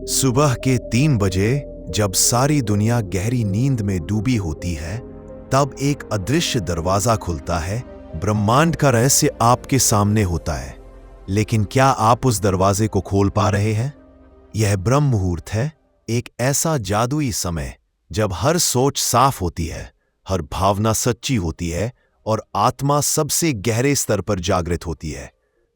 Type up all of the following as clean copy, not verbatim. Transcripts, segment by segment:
सुबह के 3 बजे जब सारी दुनिया गहरी नींद में डूबी होती है, तब एक अदृश्य दरवाजा खुलता है। ब्रह्मांड का रहस्य आपके सामने होता है, लेकिन क्या आप उस दरवाजे को खोल पा रहे हैं? यह ब्रह्म मुहूर्त है, एक ऐसा जादुई समय जब हर सोच साफ होती है, हर भावना सच्ची होती है और आत्मा सबसे गहरे स्तर पर जागृत होती है।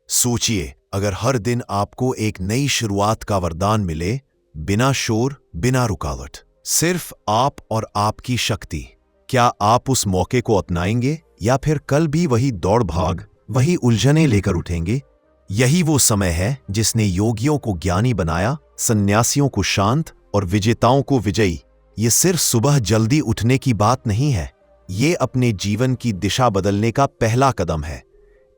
सोचिए, अगर हर दिन आपको एक नई शुरुआत का वरदान मिले, बिना शोर, बिना रुकावट, सिर्फ आप और आपकी शक्ति, क्या आप उस मौके को अपनाएंगे या फिर कल भी वही दौड़ भाग, वही उलझने लेकर उठेंगे? यही वो समय है जिसने योगियों को ज्ञानी बनाया, सन्यासियों को शांत और विजेताओं को विजयी। ये सिर्फ सुबह जल्दी उठने की बात नहीं है, ये अपने जीवन की दिशा बदलने का पहला कदम है।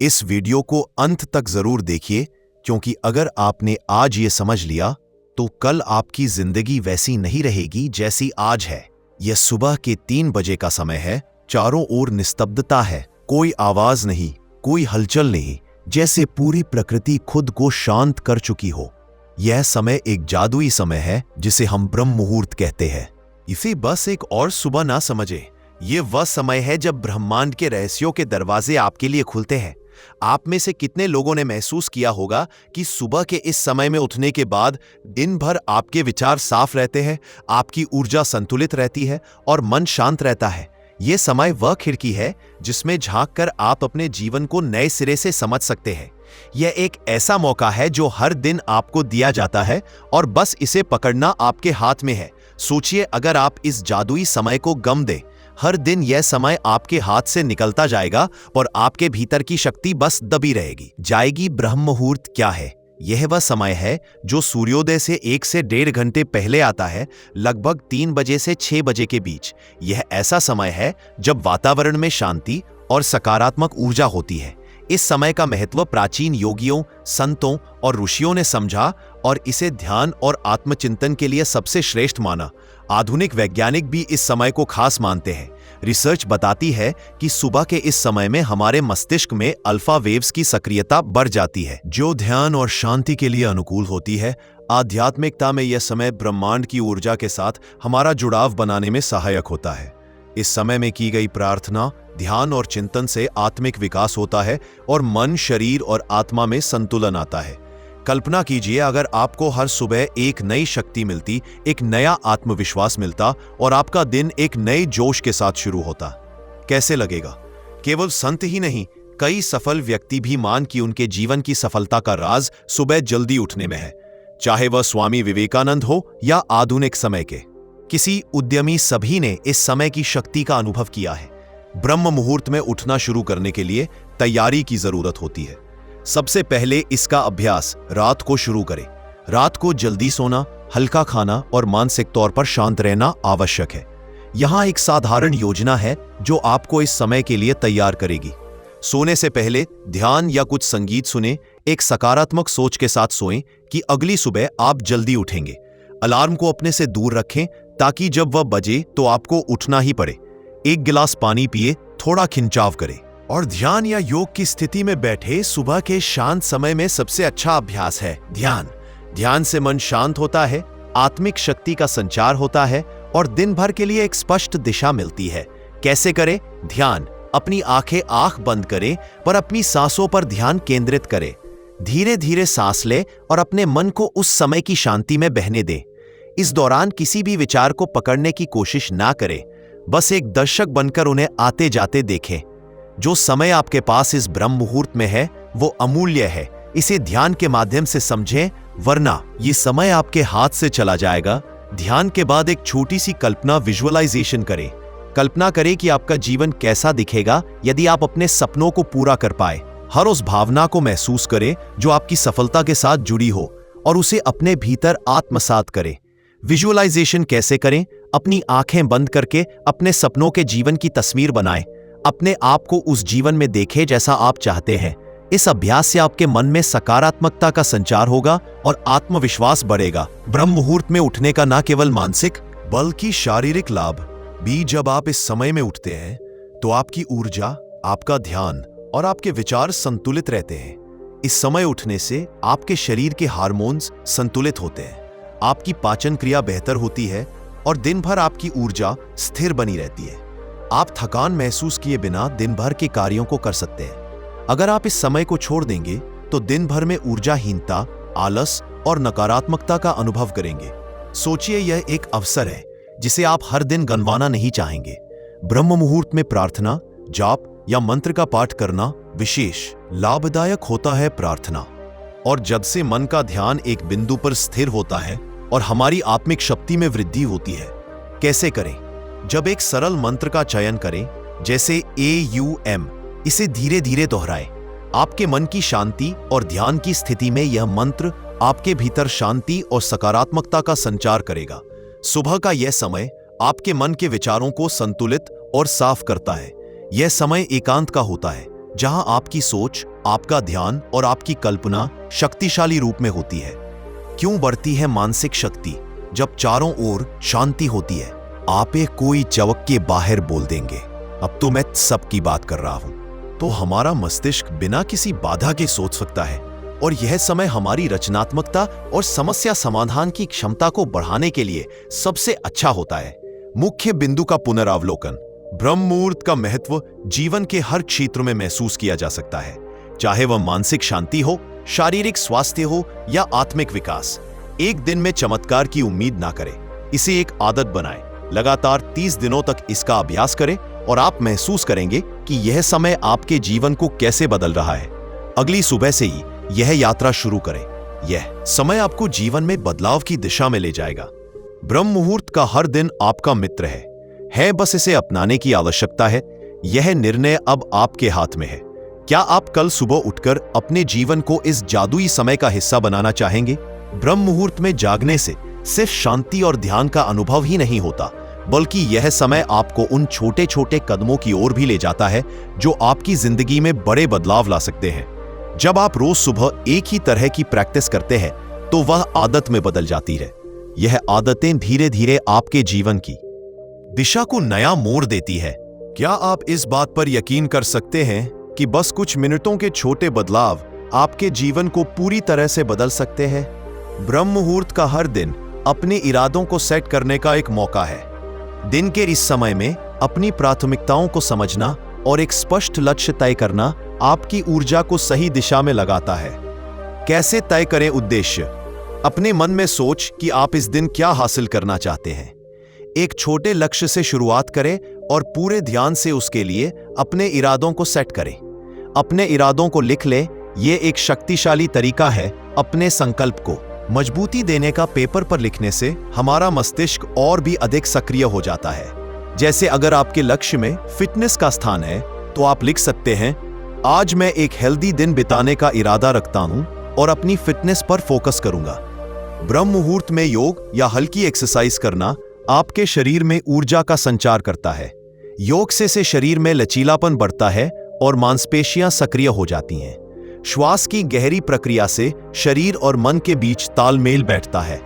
इस वीडियो को अंत तक जरूर देखिए, क्योंकि अगर आपने आज ये समझ लिया तो कल आपकी जिंदगी वैसी नहीं रहेगी जैसी आज है। यह सुबह के 3 बजे का समय है, चारों ओर निस्तब्धता है, कोई आवाज नहीं, कोई हलचल नहीं, जैसे पूरी प्रकृति खुद को शांत कर चुकी हो। यह समय एक जादुई समय है जिसे हम ब्रह्म मुहूर्त कहते हैं। इसे बस एक और सुबह ना समझे, ये वह समय है जब ब्रह्मांड के रहस्यों के दरवाजे आपके लिए खुलते हैं। आप में से कितने लोगों ने महसूस किया होगा कि सुबह के इस समय में उठने के बाद दिन भर आपके विचार साफ रहते हैं, आपकी ऊर्जा संतुलित रहती है और मन शांत रहता है। यह समय वह खिड़की है जिसमें झांककर आप अपने जीवन को नए सिरे से समझ सकते हैं। यह एक ऐसा मौका है जो हर दिन आपको दिया जाता है और बस इसे पकड़ना आपके हाथ में है। सोचिए, अगर आप इस जादुई समय को गम दें, हर दिन यह समय आपके हाथ से निकलता जाएगा और आपके भीतर की शक्ति बस दबी जाएगी। ब्रह्म मुहूर्त क्या है? यह वह समय है जो सूर्योदय से 1 से 1.5 घंटे पहले आता है, लगभग 3 बजे से 6 बजे के बीच। यह ऐसा समय है जब वातावरण में शांति और सकारात्मक ऊर्जा होती है। इस समय का महत्व प्राचीन योगियों, संतों और ऋषियों ने समझा और इसे ध्यान और आत्मचिंतन के लिए सबसे श्रेष्ठ माना। आधुनिक वैज्ञानिक भी इस समय को खास मानते हैं। रिसर्च बताती है कि सुबह के इस समय में हमारे मस्तिष्क में अल्फा वेव्स की सक्रियता बढ़ जाती है, जो ध्यान और शांति के लिए अनुकूल होती है। आध्यात्मिकता में यह समय ब्रह्मांड की ऊर्जा के साथ हमारा जुड़ाव बनाने में सहायक होता है। इस समय में की गई प्रार्थना, ध्यान और चिंतन से आत्मिक विकास होता है और मन, शरीर और आत्मा में संतुलन आता है। कल्पना कीजिए, अगर आपको हर सुबह एक नई शक्ति मिलती, एक नया आत्मविश्वास मिलता और आपका दिन एक नए जोश के साथ शुरू होता, कैसे लगेगा? केवल संत ही नहीं, कई सफल व्यक्ति भी मान कि उनके जीवन की सफलता का राज सुबह जल्दी उठने में है। चाहे वह स्वामी विवेकानंद हो या आधुनिक समय के किसी उद्यमी, सभी ने इस समय की शक्ति का अनुभव किया है। ब्रह्म मुहूर्त में उठना शुरू करने के लिए तैयारी की जरूरत होती है। सबसे पहले इसका अभ्यास रात को शुरू करें। रात को जल्दी सोना, हल्का खाना और मानसिक तौर पर शांत रहना आवश्यक है। यहां एक साधारण योजना है जो आपको इस समय के लिए तैयार करेगी। सोने से पहले ध्यान या कुछ संगीत सुने। एक सकारात्मक सोच के साथ सोएं कि अगली सुबह आप जल्दी उठेंगे। अलार्म को अपने से दूर रखें ताकि जब वह बजे तो आपको उठना ही पड़े। 1 गिलास पानी पिए, थोड़ा खिंचाव करें और ध्यान या योग की स्थिति में बैठे। सुबह के शांत समय में सबसे अच्छा अभ्यास है ध्यान। ध्यान से मन शांत होता है, आत्मिक शक्ति का संचार होता है और दिन भर के लिए एक स्पष्ट दिशा मिलती है। कैसे करें ध्यान? अपनी आंख बंद करें पर अपनी सांसों पर ध्यान केंद्रित करें। धीरे धीरे सांस लें और अपने मन को उस समय की शांति में बहने दें। इस दौरान किसी भी विचार को पकड़ने की कोशिश ना करें, बस एक दर्शक बनकर उन्हें आते जाते देखें। जो समय आपके पास इस ब्रह्म मुहूर्त में है वो अमूल्य है। इसे ध्यान के माध्यम से समझें, वरना ये समय आपके हाथ से चला जाएगा। ध्यान के बाद एक छोटी सी कल्पना, विजुअलाइजेशन करें। कल्पना करें कि आपका जीवन कैसा दिखेगा यदि आप अपने सपनों को पूरा कर पाए। हर उस भावना को महसूस करें जो आपकी सफलता के साथ जुड़ी हो और उसे अपने भीतर आत्मसात करें। विजुअलाइजेशन कैसे करें? अपनी आंखें बंद करके अपने सपनों के जीवन की तस्वीर बनाएं। अपने आप को उस जीवन में देखें जैसा आप चाहते हैं। इस अभ्यास से आपके मन में सकारात्मकता का संचार होगा और आत्मविश्वास बढ़ेगा। ब्रह्म मुहूर्त में उठने का न केवल मानसिक बल्कि शारीरिक लाभ भी। जब आप इस समय में उठते हैं तो आपकी ऊर्जा, आपका ध्यान और आपके विचार संतुलित रहते हैं। इस समय उठने से आपके शरीर के हार्मोन्स संतुलित होते हैं, आपकी पाचन क्रिया बेहतर होती है और दिन भर आपकी ऊर्जा स्थिर बनी रहती है। आप थकान महसूस किए बिना दिन भर के कार्यों को कर सकते हैं। अगर आप इस समय को छोड़ देंगे तो दिन भर में ऊर्जाहीनता, आलस और नकारात्मकता का अनुभव करेंगे। सोचिए, यह एक अवसर है जिसे आप हर दिन गंवाना नहीं चाहेंगे। ब्रह्म मुहूर्त में प्रार्थना, जाप या मंत्र का पाठ करना विशेष लाभदायक होता है। प्रार्थना और जब से मन का ध्यान एक बिंदु पर स्थिर होता है और हमारी आत्मिक शक्ति में वृद्धि होती है। कैसे करें? जब एक सरल मंत्र का चयन करें, जैसे AUM, इसे धीरे धीरे दोहराएं। आपके मन की शांति और ध्यान की स्थिति में यह मंत्र आपके भीतर शांति और सकारात्मकता का संचार करेगा। सुबह का यह समय आपके मन के विचारों को संतुलित और साफ करता है। यह समय एकांत का होता है, जहां आपकी सोच, आपका ध्यान और आपकी कल्पना शक्तिशाली रूप में होती है। क्यों बढ़ती है मानसिक शक्ति? जब चारों ओर शांति होती है। आप एक कोई चवक के बाहर बोल देंगे, अब तो मैं सबकी बात कर रहा हूं, तो हमारा मस्तिष्क बिना किसी बाधा के सोच सकता है और यह समय हमारी रचनात्मकता और समस्या समाधान की क्षमता को बढ़ाने के लिए सबसे अच्छा होता है। मुख्य बिंदु का पुनरावलोकन। ब्रह्म मुहूर्त का महत्व जीवन के हर क्षेत्र में महसूस किया जा सकता है, चाहे वह मानसिक शांति हो, शारीरिक स्वास्थ्य हो या आत्मिक विकास। एक दिन में चमत्कार की उम्मीद ना करें, इसे एक आदत बनाएं। लगातार 30 दिनों तक इसका अभ्यास करें और आप महसूस करेंगे कि यह समय आपके जीवन को कैसे बदल रहा है। अगली सुबह से ही यह यात्रा शुरू करें। यह समय आपको जीवन में बदलाव की दिशा में ले जाएगा। ब्रह्म मुहूर्त का हर दिन आपका मित्र है, बस इसे अपनाने की आवश्यकता है। यह निर्णय अब आपके हाथ में है। क्या आप कल सुबह उठकर अपने जीवन को इस जादुई समय का हिस्सा बनाना चाहेंगे? ब्रह्म मुहूर्त में जागने से सिर्फ शांति और ध्यान का अनुभव ही नहीं होता, बल्कि यह समय आपको उन छोटे छोटे कदमों की ओर भी ले जाता है जो आपकी जिंदगी में बड़े बदलाव ला सकते हैं। जब आप रोज सुबह एक ही तरह की प्रैक्टिस करते हैं तो वह आदत में बदल जाती है। यह आदतें धीरे धीरे आपके जीवन की दिशा को नया मोड़ देती है। क्या आप इस बात पर यकीन कर सकते हैं कि बस कुछ मिनटों के छोटे बदलाव आपके जीवन को पूरी तरह से बदल सकते हैं? ब्रह्म मुहूर्त का हर दिन अपने इरादों को सेट करने का एक मौका है। दिन के इस समय में अपनी प्राथमिकताओं को समझना और एक स्पष्ट लक्ष्य तय करना आपकी ऊर्जा को सही दिशा में लगाता है। कैसे तय करें उद्देश्य? अपने मन में सोच कि आप इस दिन क्या हासिल करना चाहते हैं। एक छोटे लक्ष्य से शुरुआत करें और पूरे ध्यान से उसके लिए अपने इरादों को सेट करें। अपने इरादों को लिख लें। यह एक शक्तिशाली तरीका है अपने संकल्प को मजबूती देने का। पेपर पर लिखने से हमारा मस्तिष्क और भी अधिक सक्रिय हो जाता है। जैसे अगर आपके लक्ष्य में फिटनेस का स्थान है तो आप लिख सकते हैं, आज मैं एक हेल्दी दिन बिताने का इरादा रखता हूं और अपनी फिटनेस पर फोकस करूंगा। ब्रह्म मुहूर्त में योग या हल्की एक्सरसाइज करना आपके शरीर में ऊर्जा का संचार करता है। योग से शरीर में लचीलापन बढ़ता है और मांसपेशियां सक्रिय हो जाती हैं। श्वास की गहरी प्रक्रिया से शरीर और मन के बीच तालमेल बैठता है।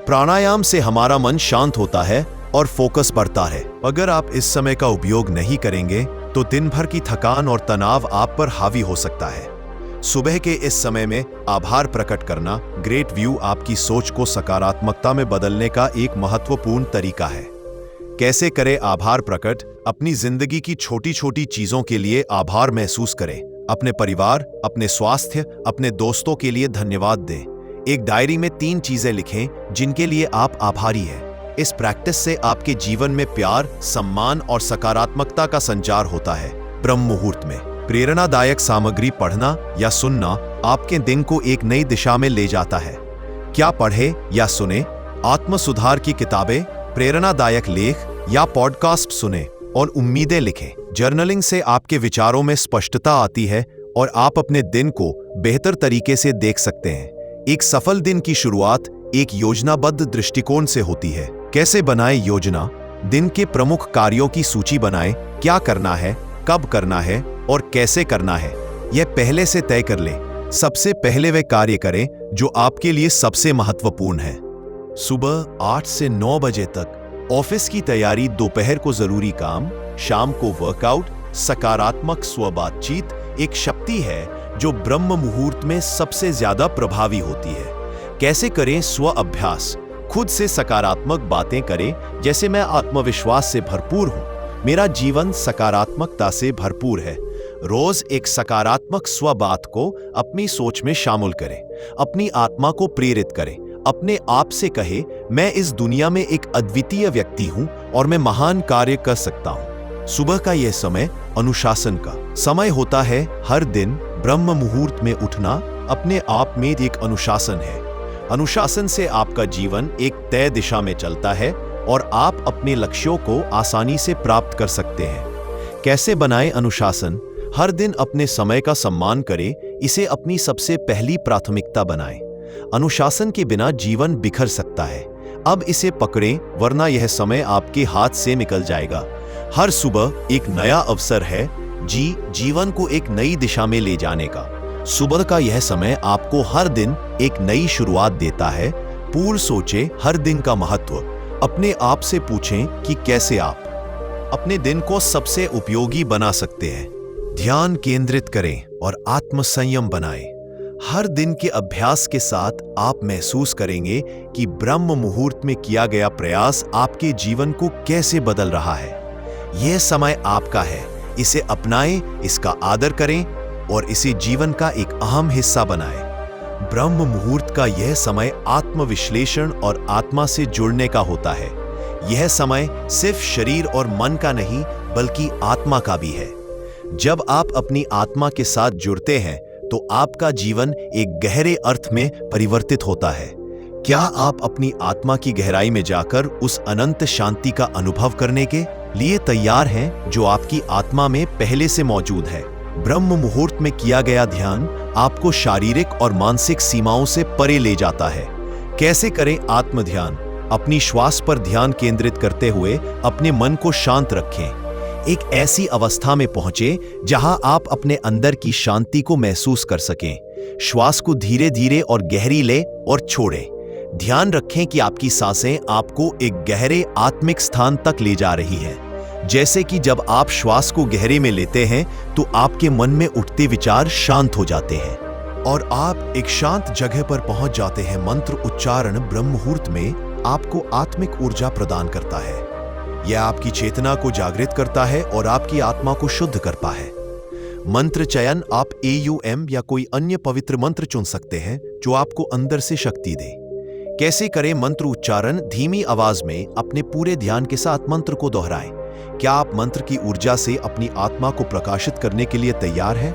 प्राणायाम से हमारा मन शांत होता है और फोकस बढ़ता है। अगर आप इस समय का उपयोग नहीं करेंगे तो दिन भर की थकान और तनाव आप पर हावी हो सकता है। सुबह के इस समय में आभार प्रकट करना, ग्रेट व्यू, आपकी सोच को सकारात्मकता में बदलने का एक महत्वपूर्ण तरीका है। कैसे करें आभार प्रकट? अपनी जिंदगी की छोटी छोटी चीजों के लिए आभार महसूस करें। अपने परिवार, अपने स्वास्थ्य, अपने दोस्तों के लिए धन्यवाद दें। एक डायरी में 3 चीजें लिखें जिनके लिए आप आभारी हैं। इस प्रैक्टिस से आपके जीवन में प्यार, सम्मान और सकारात्मकता का संचार होता है। ब्रह्म मुहूर्त में प्रेरणादायक सामग्री पढ़ना या सुनना आपके दिन को एक नई दिशा में ले जाता है। क्या पढ़े या सुने? आत्म सुधार की किताबें, प्रेरणादायक लेख या पॉडकास्ट सुने और उम्मीदें लिखें। जर्नलिंग से आपके विचारों में स्पष्टता आती है और आप अपने दिन को बेहतर तरीके से देख सकते हैं। एक सफल दिन की शुरुआत एक योजनाबद्ध दृष्टिकोण से होती है। कैसे बनाएं योजना? दिन के प्रमुख कार्यों की सूची बनाएं। क्या करना है, कब करना है और कैसे करना है, यह पहले से तय कर लें। सबसे पहले वे कार्य करें जो आपके लिए सबसे महत्वपूर्ण है। सुबह 8 से 9 बजे तक ऑफिस की तैयारी, दोपहर को जरूरी काम, शाम को वर्कआउट। सकारात्मक स्व बातचीत एक शक्ति है जो ब्रह्म मुहूर्त में सबसे ज्यादा प्रभावी होती है। कैसे करें स्व अभ्यास? खुद से सकारात्मक बातें करें, जैसे मैं आत्मविश्वास से भरपूर हूं, मेरा जीवन सकारात्मकता से भरपूर है। रोज एक सकारात्मक स्व बात को अपनी सोच में शामिल करें। अपनी आत्मा को प्रेरित करें। अपने आप से कहे, मैं इस दुनिया में एक अद्वितीय व्यक्ति हूं और मैं महान कार्य कर सकता हूं। सुबह का यह समय अनुशासन का समय होता है। हर दिन ब्रह्म मुहूर्त में उठना अपने आप में एक अनुशासन है। अनुशासन से आपका जीवन एक तय दिशा में चलता है और आप अपने लक्ष्यों को आसानी से प्राप्त कर सकते हैं। कैसे बनाएं अनुशासन? हर दिन अपने समय का सम्मान करें, इसे अपनी सबसे पहली प्राथमिकता बनाएं। अनुशासन के बिना जीवन बिखर सकता है। अब इसे पकड़ें, वरना यह समय आपके हाथ से निकल जाएगा। हर सुबह एक नया अवसर है जीवन को एक नई दिशा में ले जाने का। सुबह का यह समय आपको हर दिन एक नई शुरुआत देता है। पूर्ण सोचें हर दिन का महत्व। अपने आप से पूछें कि कैसे आप अपने दिन को सबसे उपयोगी बना सकते हैं। ध्यान केंद्रित करें और आत्मसंयम बनाएं। हर दिन के अभ्यास के साथ आप महसूस करेंगे कि ब्रह्म मुहूर्त में किया गया प्रयास आपके जीवन को कैसे बदल रहा है। यह समय आपका है, इसे अपनाएं, इसका आदर करें और इसे जीवन का एक अहम हिस्सा बनाएं। ब्रह्म मुहूर्त का यह समय आत्मविश्लेषण और आत्मा से जुड़ने का होता है। यह समय सिर्फ शरीर और मन का नहीं, बल्कि आत्मा का भी है। जब आप अपनी आत्मा के साथ जुड़ते हैं तो आपका जीवन एक गहरे अर्थ में परिवर्तित होता है। क्या आप अपनी आत्मा की गहराई में जाकर उस अनंत शांति का अनुभव करने के लिए तैयार हैं जो आपकी आत्मा में पहले से मौजूद है? ब्रह्म मुहूर्त में किया गया ध्यान आपको शारीरिक और मानसिक सीमाओं से परे ले जाता है। कैसे करें आत्म ध्यान? अपनी श्वास पर ध्यान केंद्रित करते हुए अपने मन को शांत रखें। एक ऐसी अवस्था में पहुंचे जहां आप अपने अंदर की शांति को महसूस कर सकें। श्वास को धीरे धीरे और गहरी लें और छोड़ें। ध्यान रखें कि आपकी सांसें आपको एक गहरे आत्मिक स्थान तक ले जा रही हैं। जैसे कि जब आप श्वास को गहरे में लेते हैं तो आपके मन में उठते विचार शांत हो जाते हैं और आप एक शांत जगह पर पहुंच जाते हैं। मंत्र उच्चारण ब्रह्म मुहूर्त में आपको आत्मिक ऊर्जा प्रदान करता है। यह आपकी चेतना को जागृत करता है और आपकी आत्मा को शुद्ध करता है। मंत्र चयन, आप AUM या कोई अन्य पवित्र मंत्र चुन सकते हैं जो आपको अंदर से शक्ति दे। कैसे करें मंत्र उच्चारण? धीमी आवाज में अपने पूरे ध्यान के साथ मंत्र को दोहराएं। क्या आप मंत्र की ऊर्जा से अपनी आत्मा को प्रकाशित करने के लिए तैयार हैं?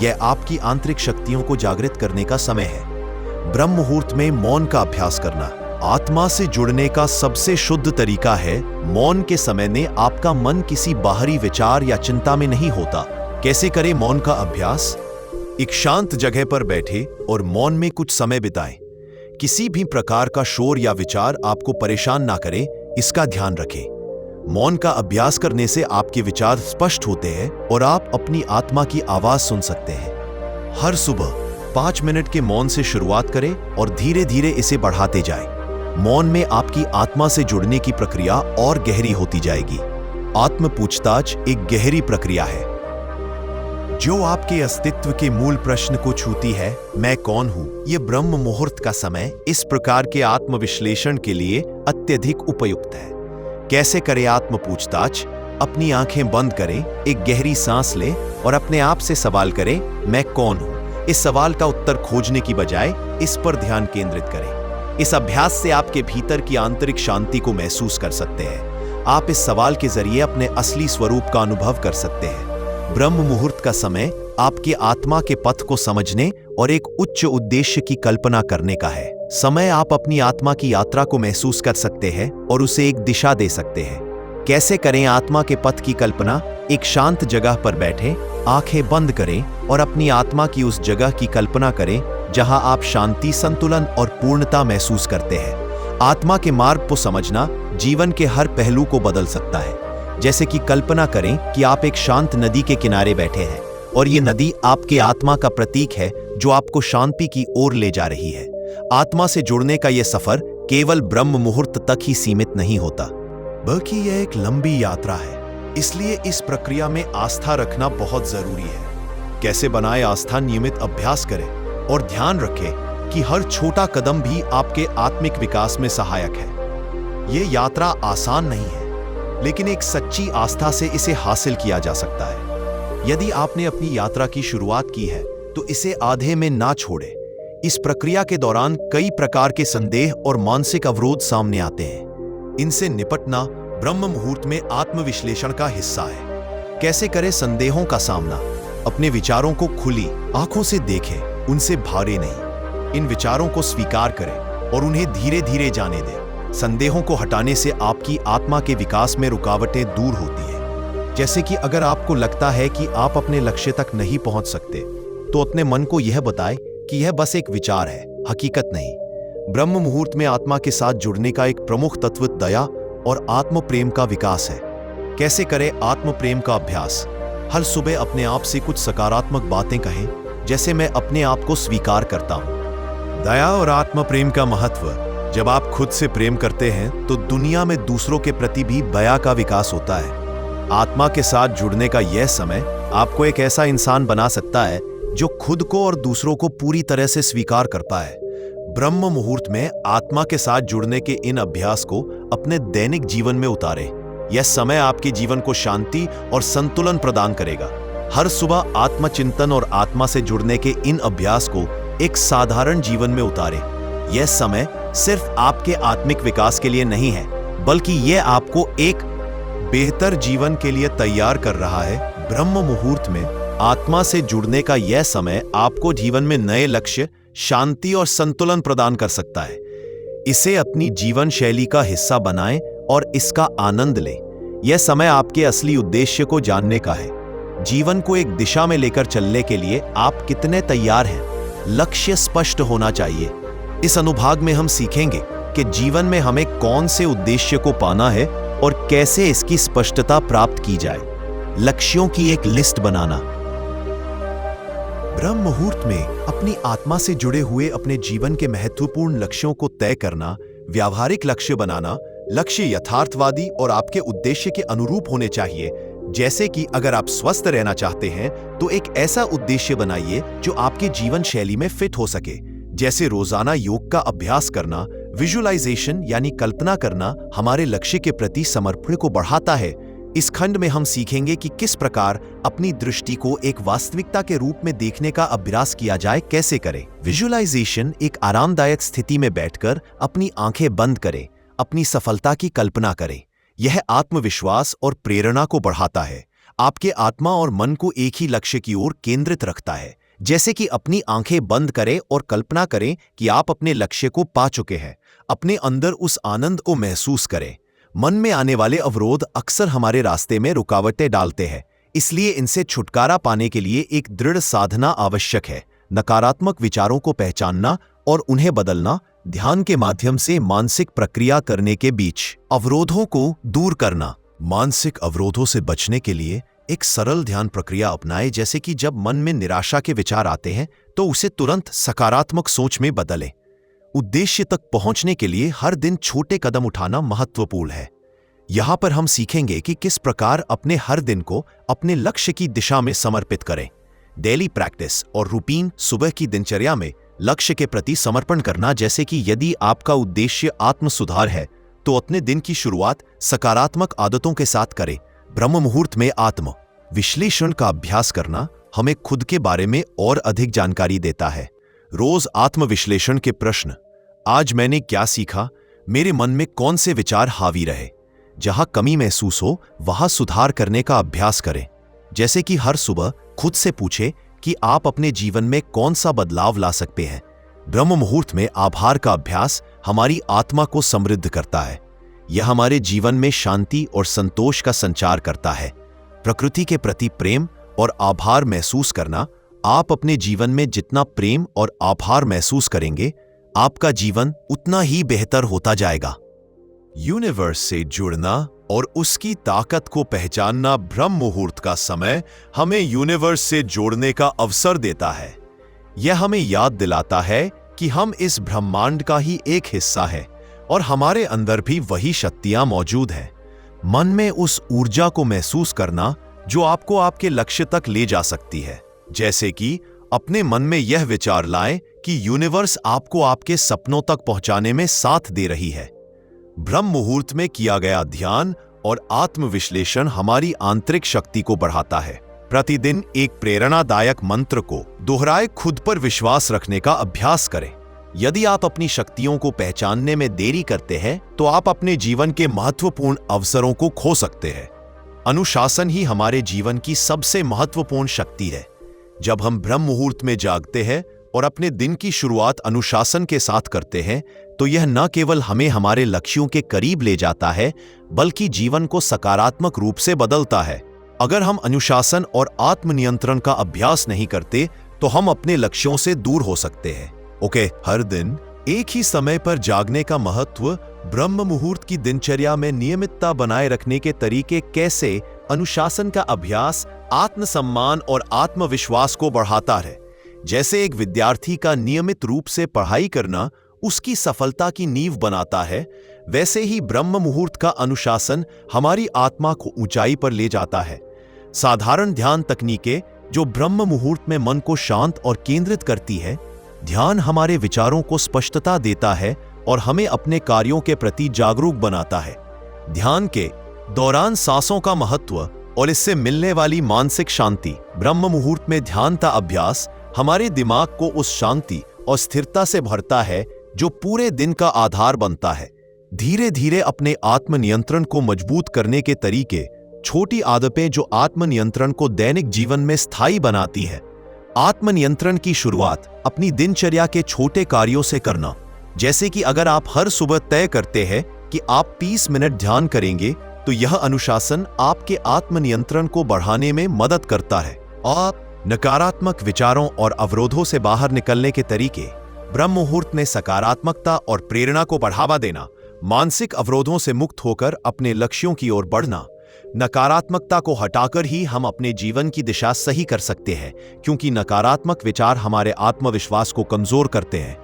यह आपकी आंतरिक शक्तियों को जागृत करने का समय है। ब्रह्म मुहूर्त में मौन का अभ्यास करना आत्मा से जुड़ने का सबसे शुद्ध तरीका है। मौन के समय में आपका मन किसी बाहरी विचार या चिंता में नहीं होता। कैसे करें मौन का अभ्यास? एक शांत जगह पर बैठे और मौन में कुछ समय बिताएं। किसी भी प्रकार का शोर या विचार आपको परेशान ना करे, इसका ध्यान रखें। मौन का अभ्यास करने से आपके विचार स्पष्ट होते हैं और आप अपनी आत्मा की आवाज सुन सकते हैं। हर सुबह 5 मिनट के मौन से शुरुआत करें और धीरे धीरे इसे बढ़ाते जाएं। मौन में आपकी आत्मा से जुड़ने की प्रक्रिया और गहरी होती जाएगी। आत्म पूछताछ एक गहरी प्रक्रिया है जो आपके अस्तित्व के मूल प्रश्न को छूती है, मैं कौन हूं? यह ब्रह्म मुहूर्त का समय इस प्रकार के आत्मविश्लेषण के लिए अत्यधिक उपयुक्त है। कैसे करें आत्म पूछताछ? अपनी आंखें बंद करें, एक गहरी सांस लें और अपने आप से सवाल करें, मैं कौन हूं? इस सवाल का उत्तर खोजने की बजाय इस पर ध्यान केंद्रित करें। इस अभ्यास से आपके भीतर की आंतरिक शांति को महसूस कर सकते हैं। आप इस सवाल के जरिए अपने असली स्वरूप का अनुभव कर सकते हैं। ब्रह्म मुहूर्त का समय आपकी आत्मा के पथ को समझने और एक उच्च उद्देश्य की कल्पना करने का है। समय आप अपनी आत्मा की यात्रा को महसूस कर सकते हैं और उसे एक दिशा दे सकते हैं। कैसे करें आत्मा के पथ की कल्पना? एक शांत जगह पर बैठें, आंखें बंद करें और अपनी आत्मा की उस जगह की कल्पना करें जहां आप शांति, संतुलन और पूर्णता महसूस करते हैं। आत्मा के मार्ग को समझना जीवन के हर पहलू को बदल सकता है। जैसे कि कल्पना करें कि आप एक शांत नदी के किनारे बैठे हैं और ये नदी आपके आत्मा का प्रतीक है जो आपको शांति की ओर ले जा रही है। आत्मा से जुड़ने का यह सफर केवल ब्रह्म मुहूर्त तक ही सीमित नहीं होता, बल्कि यह एक लंबी यात्रा है। इसलिए इस प्रक्रिया में आस्था रखना बहुत जरूरी है। कैसे बनाए आस्था? नियमित अभ्यास करें और ध्यान रखें कि हर छोटा कदम भी आपके आत्मिक विकास में सहायक है। ये यात्रा आसान नहीं है, लेकिन एक सच्ची आस्था से इसे हासिल किया जा सकता है। यदि आपने अपनी यात्रा की शुरुआत की है तो इसे आधे में ना छोड़े। इस प्रक्रिया के दौरान कई प्रकार के संदेह और मानसिक अवरोध सामने आते हैं। इनसे निपटना ब्रह्म मुहूर्त में आत्मविश्लेषण का हिस्सा है। कैसे करें संदेहों का सामना? अपने विचारों को खुली आंखों से देखें, उनसे भारे नहीं। इन विचारों को स्वीकार करें और उन्हें धीरे धीरे जाने दें। संदेहों को हटाने से आपकी आत्मा के विकास में रुकावटें दूर होती हैं। जैसे कि अगर आपको लगता है कि आप अपने लक्ष्य तक नहीं पहुंच सकते, तो अपने मन को यह बताएं कि यह बस एक विचार है, हकीकत नहीं। ब्रह्म मुहूर्त में आत्मा के साथ जुड़ने का एक प्रमुख तत्व दया और आत्म प्रेम का विकास है। कैसे करें आत्म प्रेम का अभ्यास? हर सुबह अपने आप से कुछ सकारात्मक बातें कहें, जैसे मैं अपने आप को स्वीकार करता हूं। दया और आत्म प्रेम का महत्व। जब आप खुद से प्रेम करते हैं तो दुनिया में दूसरों के प्रति भी दया का विकास होता है। आत्मा के साथ जुड़ने का यह समय आपको एक ऐसा इंसान बना सकता है जो खुद को और दूसरों को पूरी तरह से स्वीकार करता है। ब्रह्म मुहूर्त में आत्मा के साथ जुड़ने के इन अभ्यास को अपने दैनिक जीवन में उतारें। यह समय आपके जीवन को शांति और संतुलन प्रदान करेगा। हर सुबह आत्मचिंतन और आत्मा से जुड़ने के इन अभ्यास को एक साधारण जीवन में उतारें। यह समय सिर्फ आपके आत्मिक विकास के लिए नहीं है, बल्कि यह आपको एक बेहतर जीवन के लिए तैयार कर रहा है। ब्रह्म मुहूर्त में आत्मा से जुड़ने का यह समय आपको जीवन में नए लक्ष्य, शांति और संतुलन प्रदान कर सकता है। इसे अपनी जीवन शैली का हिस्सा बनाएं और इसका आनंद लें। यह समय आपके असली उद्देश्य को जानने का है। जीवन को एक दिशा में लेकर चलने के लिए आप कितने तैयार हैं? लक्ष्य स्पष्ट होना चाहिए। इस अनुभाग में हम सीखेंगे कि जीवन में हमें कौन से उद्देश्य को पाना है और कैसे इसकी स्पष्टता प्राप्त की जाए। लक्ष्यों की एक लिस्ट बनाना। ब्रह्म मुहूर्त में अपनी आत्मा से जुड़े हुए अपने जीवन के महत्वपूर्ण लक्ष्यों को तय करना, व्यावहारिक लक्ष्य बनाना। लक्ष्य यथार्थवादी और आपके उद्देश्य के अनुरूप होने चाहिए। जैसे कि अगर आप स्वस्थ रहना चाहते हैं तो एक ऐसा उद्देश्य बनाइए जो आपके जीवन शैली में फिट हो सके। जैसे रोजाना योग का अभ्यास करना। विजुअलाइजेशन यानी कल्पना करना हमारे लक्ष्य के प्रति समर्पण को बढ़ाता है। इस खंड में हम सीखेंगे कि किस प्रकार अपनी दृष्टि को एक वास्तविकता के रूप में देखने का अभ्यास किया जाए। कैसे करें? विजुअलाइजेशन एक आरामदायक स्थिति में बैठकर अपनी आंखें बंद करें, अपनी सफलता की कल्पना करें। यह आत्मविश्वास और प्रेरणा को बढ़ाता है। आपके आत्मा और मन को एक ही लक्ष्य की ओर केंद्रित रखता है। जैसे कि अपनी आंखें बंद करें और कल्पना करें कि आप अपने लक्ष्य को पा चुके हैं। अपने अंदर उस आनंद को महसूस करें। मन में आने वाले अवरोध अक्सर हमारे रास्ते में रुकावटें डालते हैं, इसलिए इनसे छुटकारा पाने के लिए एक दृढ़ साधना आवश्यक है। नकारात्मक विचारों को पहचानना और उन्हें बदलना। ध्यान के माध्यम से मानसिक प्रक्रिया करने के बीच अवरोधों को दूर करना। मानसिक अवरोधों से बचने के लिए एक सरल ध्यान प्रक्रिया अपनाएं। जैसे कि जब मन में निराशा के विचार आते हैं तो उसे तुरंत सकारात्मक सोच में बदलें। उद्देश्य तक पहुंचने के लिए हर दिन छोटे कदम उठाना महत्वपूर्ण है। यहां पर हम सीखेंगे कि किस प्रकार अपने हर दिन को अपने लक्ष्य की दिशा में समर्पित करें। डेली प्रैक्टिस और रूटीन। सुबह की दिनचर्या में लक्ष्य के प्रति समर्पण करना। जैसे कि यदि आपका उद्देश्य आत्म सुधार है तो अपने दिन की शुरुआत सकारात्मक आदतों के साथ करें। ब्रह्म मुहूर्त में आत्म विश्लेषण का अभ्यास करना हमें खुद के बारे में और अधिक जानकारी देता है। रोज आत्मविश्लेषण के प्रश्न। आज मैंने क्या सीखा? मेरे मन में कौन से विचार हावी रहे? जहां कमी महसूस हो वहां सुधार करने का अभ्यास करें। जैसे कि हर सुबह खुद से पूछें कि आप अपने जीवन में कौन सा बदलाव ला सकते हैं। ब्रह्म मुहूर्त में आभार का अभ्यास हमारी आत्मा को समृद्ध करता है। यह हमारे जीवन में शांति और संतोष का संचार करता है। प्रकृति के प्रति प्रेम और आभार महसूस करना। आप अपने जीवन में जितना प्रेम और आभार महसूस करेंगे, आपका जीवन उतना ही बेहतर होता जाएगा। यूनिवर्स से जुड़ना और उसकी ताकत को पहचानना। ब्रह्म मुहूर्त का समय हमें यूनिवर्स से जोड़ने का अवसर देता है। यह हमें याद दिलाता है कि हम इस ब्रह्मांड का ही एक हिस्सा है और हमारे अंदर भी वही शक्तियां मौजूद हैं। मन में उस ऊर्जा को महसूस करना जो आपको आपके लक्ष्य तक ले जा सकती है। जैसे कि अपने मन में यह विचार लाएं कि यूनिवर्स आपको आपके सपनों तक पहुंचाने में साथ दे रही है। ब्रह्म मुहूर्त में किया गया ध्यान और आत्मविश्लेषण हमारी आंतरिक शक्ति को बढ़ाता है। प्रतिदिन एक प्रेरणादायक मंत्र को दोहराए खुद पर विश्वास रखने का अभ्यास करें। यदि आप अपनी शक्तियों को पहचानने में देरी करते हैं तो आप अपने जीवन के महत्वपूर्ण अवसरों को खो सकते हैं। अनुशासन ही हमारे जीवन की सबसे महत्वपूर्ण शक्ति है। जब हम ब्रह्म मुहूर्त में जागते हैं और अपने दिन की शुरुआत अनुशासन के साथ करते हैं तो यह न केवल हमें हमारे लक्ष्यों के करीब ले जाता है बल्कि जीवन को सकारात्मक रूप से बदलता है। अगर हम अनुशासन और आत्मनियंत्रण का अभ्यास नहीं करते तो हम अपने लक्ष्यों से दूर हो सकते हैं। हर दिन एक ही समय पर जागने का महत्व, ब्रह्म मुहूर्त की दिनचर्या में नियमितता बनाए रखने के तरीके कैसे अनुशासन का अभ्यास आत्मसम्मान और आत्मविश्वास को बढ़ाता है। जैसे एक विद्यार्थी का नियमित रूप से पढ़ाई करना उसकी सफलता की नींव बनाता है, वैसे ही ब्रह्म मुहूर्त का अनुशासन हमारी आत्मा को ऊंचाई पर ले जाता है। साधारण ध्यान तकनीकें जो ब्रह्म मुहूर्त में मन को शांत और केंद्रित करती है। ध्यान हमारे विचारों को स्पष्टता देता है और हमें अपने कार्यों के प्रति जागरूक बनाता है। ध्यान के दौरान सांसों का महत्व और इससे मिलने वाली मानसिक शांति। ब्रह्म मुहूर्त में ध्यान का अभ्यास हमारे दिमाग को उस शांति और स्थिरता से भरता है जो पूरे दिन का आधार बनता है। धीरे धीरे अपने आत्मनियंत्रण को मजबूत करने के तरीके, छोटी आदतें जो आत्मनियंत्रण को दैनिक जीवन में स्थायी बनाती है। आत्मनियंत्रण की शुरुआत अपनी दिनचर्या के छोटे कार्यों से करना। जैसे कि अगर आप हर सुबह तय करते हैं कि आप 30 मिनट ध्यान करेंगे तो यह अनुशासन आपके आत्मनियंत्रण को बढ़ाने में मदद करता है। और नकारात्मक विचारों और अवरोधों से बाहर निकलने के तरीके। ब्रह्म मुहूर्त में सकारात्मकता और प्रेरणा को बढ़ावा देना, मानसिक अवरोधों से मुक्त होकर अपने लक्ष्यों की ओर बढ़ना। नकारात्मकता को हटाकर ही हम अपने जीवन की दिशा सही कर सकते हैं, क्योंकि नकारात्मक विचार हमारे आत्मविश्वास को कमजोर करते हैं।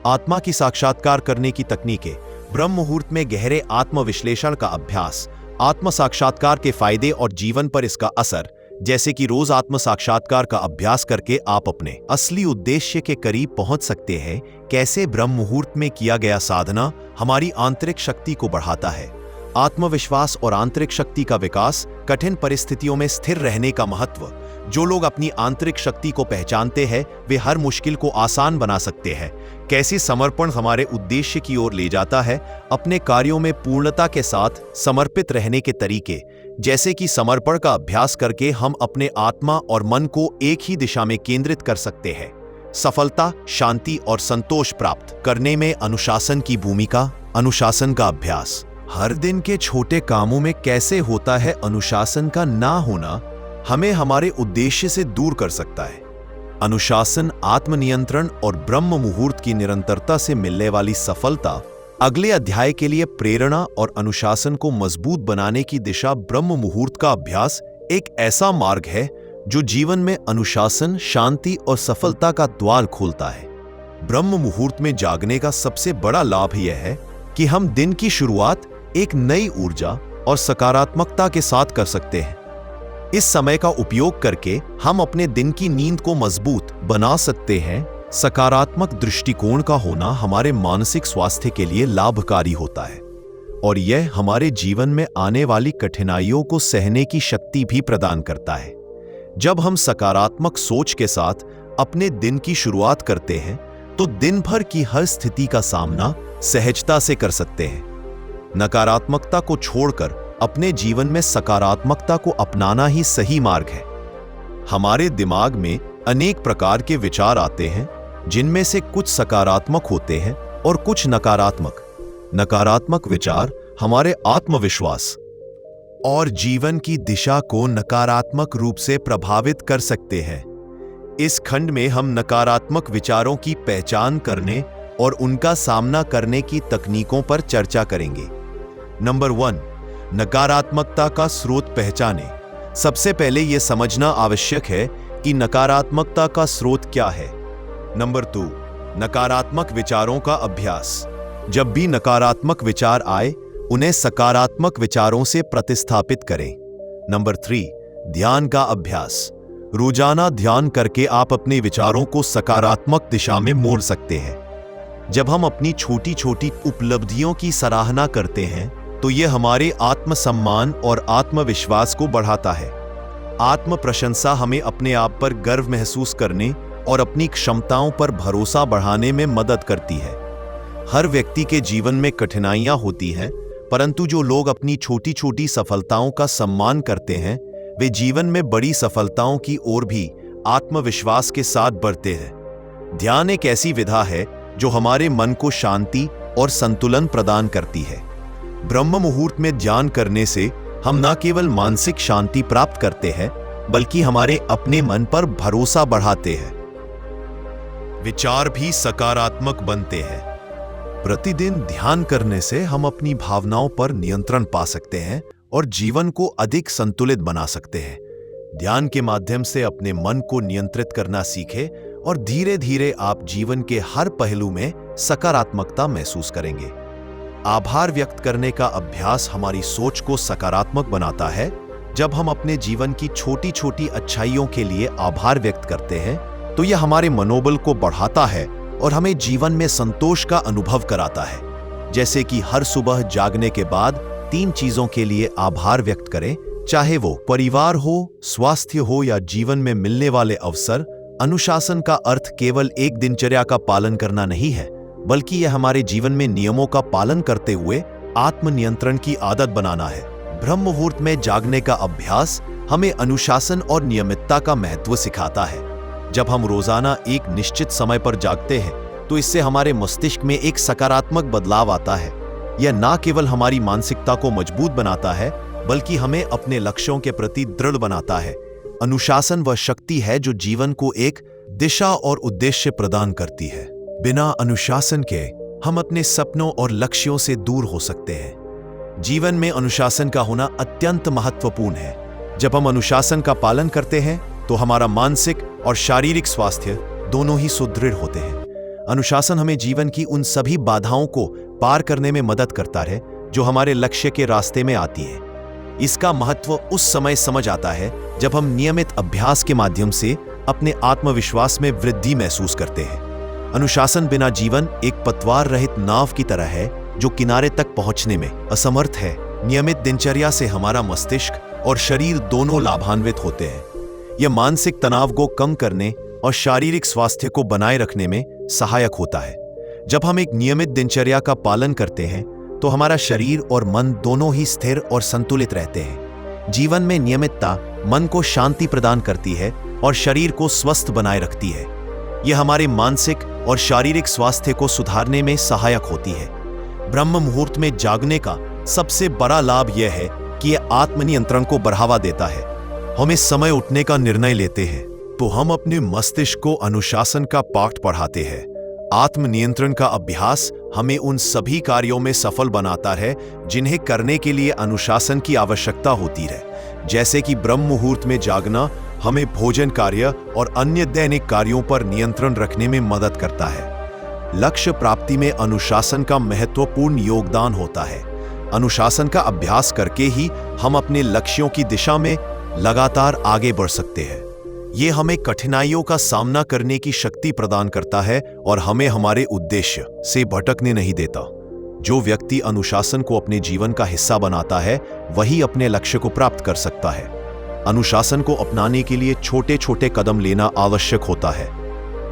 आत्मा की साक्षात्कार करने की तकनीकें। ब्रह्म मुहूर्त में गहरे आत्मविश्लेषण का अभ्यास, आत्म साक्षात्कार के फायदे और जीवन पर इसका असर। जैसे कि रोज आत्म साक्षात्कार का अभ्यास करके आप अपने असली उद्देश्य के करीब पहुंच सकते हैं। कैसे ब्रह्म मुहूर्त में किया गया साधना हमारी आंतरिक शक्ति को बढ़ाता है। आत्मविश्वास और आंतरिक शक्ति का विकास, कठिन परिस्थितियों में स्थिर रहने का महत्व। जो लोग अपनी आंतरिक शक्ति को पहचानते हैं वे हर मुश्किल को आसान बना सकते हैं। कैसे समर्पण हमारे उद्देश्य की ओर ले जाता है। अपने कार्यों में पूर्णता के साथ समर्पित रहने के तरीके। जैसे कि समर्पण का अभ्यास करके हम अपने आत्मा और मन को एक ही दिशा में केंद्रित कर सकते हैं। सफलता, शांति और संतोष प्राप्त करने में अनुशासन की भूमिका। अनुशासन का अभ्यास हर दिन के छोटे कामों में कैसे होता है। अनुशासन का ना होना हमें हमारे उद्देश्य से दूर कर सकता है। अनुशासन, आत्मनियंत्रण और ब्रह्म मुहूर्त की निरंतरता से मिलने वाली सफलता। अगले अध्याय के लिए प्रेरणा और अनुशासन को मजबूत बनाने की दिशा। ब्रह्म मुहूर्त का अभ्यास एक ऐसा मार्ग है जो जीवन में अनुशासन, शांति और सफलता का द्वार खोलता है। ब्रह्म मुहूर्त में जागने का सबसे बड़ा लाभ यह है कि हम दिन की शुरुआत एक नई ऊर्जा और सकारात्मकता के साथ कर सकते हैं। इस समय का उपयोग करके हम अपने दिन की नींद को मजबूत बना सकते हैं। सकारात्मक दृष्टिकोण का होना हमारे मानसिक स्वास्थ्य के लिए लाभकारी होता है और यह हमारे जीवन में आने वाली कठिनाइयों को सहने की शक्ति भी प्रदान करता है। जब हम सकारात्मक सोच के साथ अपने दिन की शुरुआत करते हैं तो दिन भर की हर स्थिति का सामना सहजता से कर सकते हैं। नकारात्मकता को छोड़कर अपने जीवन में सकारात्मकता को अपनाना ही सही मार्ग है। हमारे दिमाग में अनेक प्रकार के विचार आते हैं, जिनमें से कुछ सकारात्मक होते हैं और कुछ नकारात्मक। नकारात्मक विचार हमारे आत्मविश्वास और जीवन की दिशा को नकारात्मक रूप से प्रभावित कर सकते हैं। इस खंड में हम नकारात्मक विचारों की पहचान करने और उनका सामना करने की तकनीकों पर चर्चा करेंगे। नंबर 1, नकारात्मकता का स्रोत पहचानें। सबसे पहले यह समझना आवश्यक है कि नकारात्मकता का स्रोत क्या है। नंबर 2, नकारात्मक विचारों का अभ्यास। जब भी नकारात्मक विचार आए, उन्हें सकारात्मक विचारों से प्रतिस्थापित करें। नंबर 3, ध्यान का अभ्यास। रोजाना ध्यान करके आप अपने विचारों को सकारात्मक दिशा में मोड़ सकते हैं। जब हम अपनी छोटी छोटी उपलब्धियों की सराहना करते हैं तो यह हमारे आत्मसम्मान और आत्मविश्वास को बढ़ाता है। आत्म प्रशंसा हमें अपने आप पर गर्व महसूस करने और अपनी क्षमताओं पर भरोसा बढ़ाने में मदद करती है। हर व्यक्ति के जीवन में कठिनाइयां होती हैं, परंतु जो लोग अपनी छोटी छोटी सफलताओं का सम्मान करते हैं वे जीवन में बड़ी सफलताओं की ओर भी आत्मविश्वास के साथ बढ़ते हैं। ध्यान एक ऐसी विधा है जो हमारे मन को शांति और संतुलन प्रदान करती है। ब्रह्म मुहूर्त में ध्यान करने से हम न केवल मानसिक शांति प्राप्त करते हैं बल्कि हमारे अपने मन पर भरोसा बढ़ाते हैं। विचार भी सकारात्मक बनते हैं। प्रतिदिन ध्यान करने से हम अपनी भावनाओं पर नियंत्रण पा सकते हैं और जीवन को अधिक संतुलित बना सकते हैं। ध्यान के माध्यम से अपने मन को नियंत्रित करना सीखें और धीरे धीरे आप जीवन के हर पहलू में सकारात्मकता महसूस करेंगे। आभार व्यक्त करने का अभ्यास हमारी सोच को सकारात्मक बनाता है। जब हम अपने जीवन की छोटी छोटी अच्छाइयों के लिए आभार व्यक्त करते हैं तो यह हमारे मनोबल को बढ़ाता है और हमें जीवन में संतोष का अनुभव कराता है। जैसे कि हर सुबह जागने के बाद 3 चीजों के लिए आभार व्यक्त करें, चाहे वो परिवार हो, स्वास्थ्य हो या जीवन में मिलने वाले अवसर। अनुशासन का अर्थ केवल एक दिनचर्या का पालन करना नहीं है, बल्कि यह हमारे जीवन में नियमों का पालन करते हुए आत्मनियंत्रण की आदत बनाना है। ब्रह्म मुहूर्त में जागने का अभ्यास हमें अनुशासन और नियमितता का महत्व सिखाता है। जब हम रोजाना एक निश्चित समय पर जागते हैं तो इससे हमारे मस्तिष्क में एक सकारात्मक बदलाव आता है। यह न केवल हमारी मानसिकता को मजबूत बनाता है बल्कि हमें अपने लक्ष्यों के प्रति दृढ़ बनाता है। अनुशासन वह शक्ति है जो जीवन को एक दिशा और उद्देश्य प्रदान करती है। बिना अनुशासन के हम अपने सपनों और लक्ष्यों से दूर हो सकते हैं। जीवन में अनुशासन का होना अत्यंत महत्वपूर्ण है। जब हम अनुशासन का पालन करते हैं तो हमारा मानसिक और शारीरिक स्वास्थ्य दोनों ही सुदृढ़ होते हैं। अनुशासन हमें जीवन की उन सभी बाधाओं को पार करने में मदद करता है जो हमारे लक्ष्य के रास्ते में आती है। इसका महत्व उस समय समझ आता है जब हम नियमित अभ्यास के माध्यम से अपने आत्मविश्वास में वृद्धि महसूस करते हैं। अनुशासन बिना जीवन एक पतवार रहित नाव की तरह है जो किनारे तक पहुंचने में असमर्थ है। नियमित दिनचर्या से हमारा मस्तिष्क और शरीर दोनों लाभान्वित होते हैं। यह मानसिक तनाव को कम करने और शारीरिक स्वास्थ्य को बनाए रखने में सहायक होता है। जब हम एक नियमित दिनचर्या का पालन करते हैं तो हमारा शरीर और मन दोनों ही स्थिर और संतुलित रहते हैं। जीवन में नियमितता मन को शांति प्रदान करती है और शरीर को स्वस्थ बनाए रखती है। यह हमारे मानसिक और शारीरिक स्वास्थ्य को सुधारने में सहायक होती है। ब्रह्म मुहूर्त में जागने का सबसे बड़ा लाभ यह है कि यह आत्मनियंत्रण को बढ़ावा देता है। हम इस समय उठने का निर्णय लेते हैं तो हम अपने मस्तिष्क को अनुशासन का पाठ पढ़ाते हैं। आत्मनियंत्रण का अभ्यास हमें उन सभी कार्यों में सफल बनाता है जिन्हें करने के लिए अनुशासन की आवश्यकता होती है। जैसे कि ब्रह्म मुहूर्त में जागना हमें भोजन कार्य और अन्य दैनिक कार्यों पर नियंत्रण रखने में मदद करता है। लक्ष्य प्राप्ति में अनुशासन का महत्वपूर्ण योगदान होता है। अनुशासन का अभ्यास करके ही हम अपने लक्ष्यों की दिशा में लगातार आगे बढ़ सकते हैं। ये हमें कठिनाइयों का सामना करने की शक्ति प्रदान करता है और हमें हमारे उद्देश्य से भटकने नहीं देता। जो व्यक्ति अनुशासन को अपने जीवन का हिस्सा बनाता है वही अपने लक्ष्य को प्राप्त कर सकता है। अनुशासन को अपनाने के लिए छोटे छोटे कदम लेना आवश्यक होता है।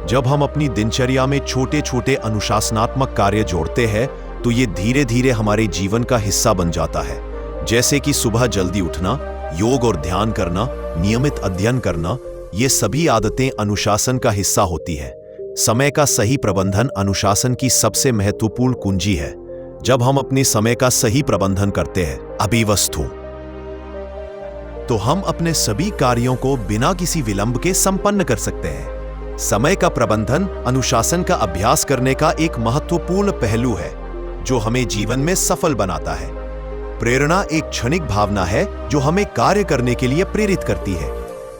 जब हम अपनी दिनचर्या में छोटे छोटे अनुशासनात्मक कार्य जोड़ते हैं तो ये धीरे धीरे हमारे जीवन का हिस्सा बन जाता है। जैसे कि सुबह जल्दी उठना, योग और ध्यान करना, नियमित अध्ययन करना, ये सभी आदतें अनुशासन का हिस्सा होती है। समय का सही प्रबंधन अनुशासन की सबसे महत्वपूर्ण कुंजी है। जब हम अपने समय का सही प्रबंधन करते हैं अभिवस्थु तो हम अपने सभी कार्यों को बिना किसी विलंब के संपन्न कर सकते हैं। समय का प्रबंधन अनुशासन का अभ्यास करने का एक महत्वपूर्ण पहलू है जो हमें जीवन में सफल बनाता है। प्रेरणा एक क्षणिक भावना है जो हमें कार्य करने के लिए प्रेरित करती है,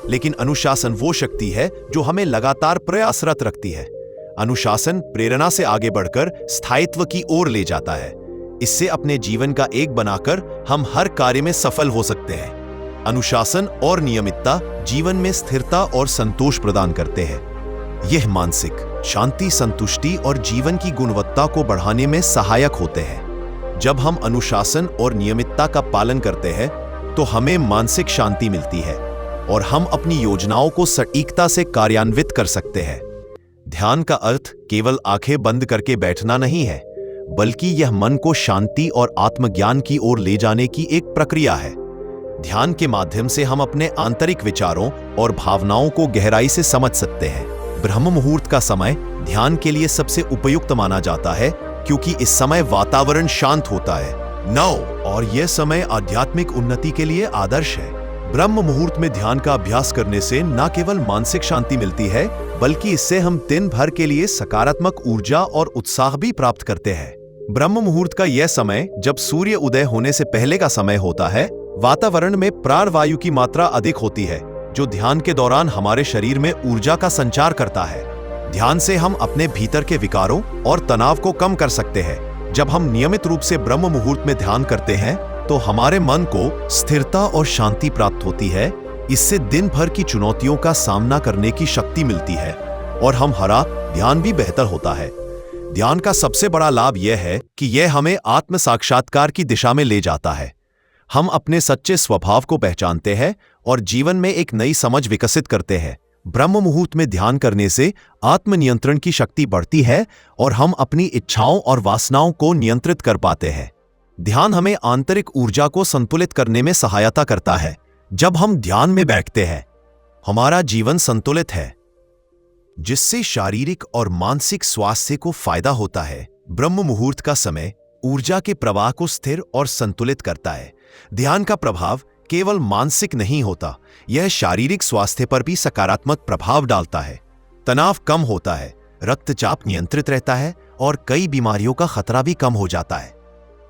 लेकिन अनुशासन वो शक्ति है जो हमें लगातार प्रयासरत रखती है। अनुशासन प्रेरणा से आगे बढ़कर स्थायित्व की ओर ले जाता है। इससे अपने जीवन का एक बनाकर हम हर कार्य में सफल हो सकते हैं। अनुशासन और नियमितता जीवन में स्थिरता और संतोष प्रदान करते हैं। यह मानसिक शांति, संतुष्टि और जीवन की गुणवत्ता को बढ़ाने में सहायक होते हैं। जब हम अनुशासन और नियमितता का पालन करते हैं तो हमें मानसिक शांति मिलती है और हम अपनी योजनाओं को सटीकता से कार्यान्वित कर सकते हैं। ध्यान का अर्थ केवल आंखें बंद करके बैठना नहीं है, बल्कि यह मन को शांति और आत्मज्ञान की ओर ले जाने की एक प्रक्रिया है। ध्यान के माध्यम से हम अपने आंतरिक विचारों और भावनाओं को गहराई से समझ सकते हैं। ब्रह्म मुहूर्त का समय ध्यान के लिए सबसे उपयुक्त माना जाता है क्योंकि इस समय वातावरण शांत होता है। 9 और यह समय आध्यात्मिक उन्नति के लिए आदर्श है। ब्रह्म मुहूर्त में ध्यान का अभ्यास करने से न केवल मानसिक शांति मिलती है, बल्कि इससे हम दिन भर के लिए सकारात्मक ऊर्जा और उत्साह भी प्राप्त करते हैं। ब्रह्म मुहूर्त का यह समय, जब सूर्य उदय होने से पहले का समय होता है, वातावरण में प्राणवायु की मात्रा अधिक होती है, जो ध्यान के दौरान हमारे शरीर में ऊर्जा का संचार करता है। ध्यान से हम अपने भीतर के विकारों और तनाव को कम कर सकते हैं। जब हम नियमित रूप से ब्रह्म मुहूर्त में ध्यान करते हैं तो हमारे मन को स्थिरता और शांति प्राप्त होती है। इससे दिन भर की चुनौतियों का सामना करने की शक्ति मिलती है और हमारा ध्यान भी बेहतर होता है। ध्यान का सबसे बड़ा लाभ यह है कि यह हमें आत्म साक्षात्कार की दिशा में ले जाता है। हम अपने सच्चे स्वभाव को पहचानते हैं और जीवन में एक नई समझ विकसित करते हैं। ब्रह्म मुहूर्त में ध्यान करने से आत्मनियंत्रण की शक्ति बढ़ती है और हम अपनी इच्छाओं और वासनाओं को नियंत्रित कर पाते हैं। ध्यान हमें आंतरिक ऊर्जा को संतुलित करने में सहायता करता है। जब हम ध्यान में बैठते हैं, हमारा जीवन संतुलित है, जिससे शारीरिक और मानसिक स्वास्थ्य को फायदा होता है। ब्रह्म मुहूर्त का समय ऊर्जा के प्रवाह को स्थिर और संतुलित करता है। ध्यान का प्रभाव केवल मानसिक नहीं होता, यह शारीरिक स्वास्थ्य पर भी सकारात्मक प्रभाव डालता है। तनाव कम होता है, रक्तचाप नियंत्रित रहता है और कई बीमारियों का खतरा भी कम हो जाता है।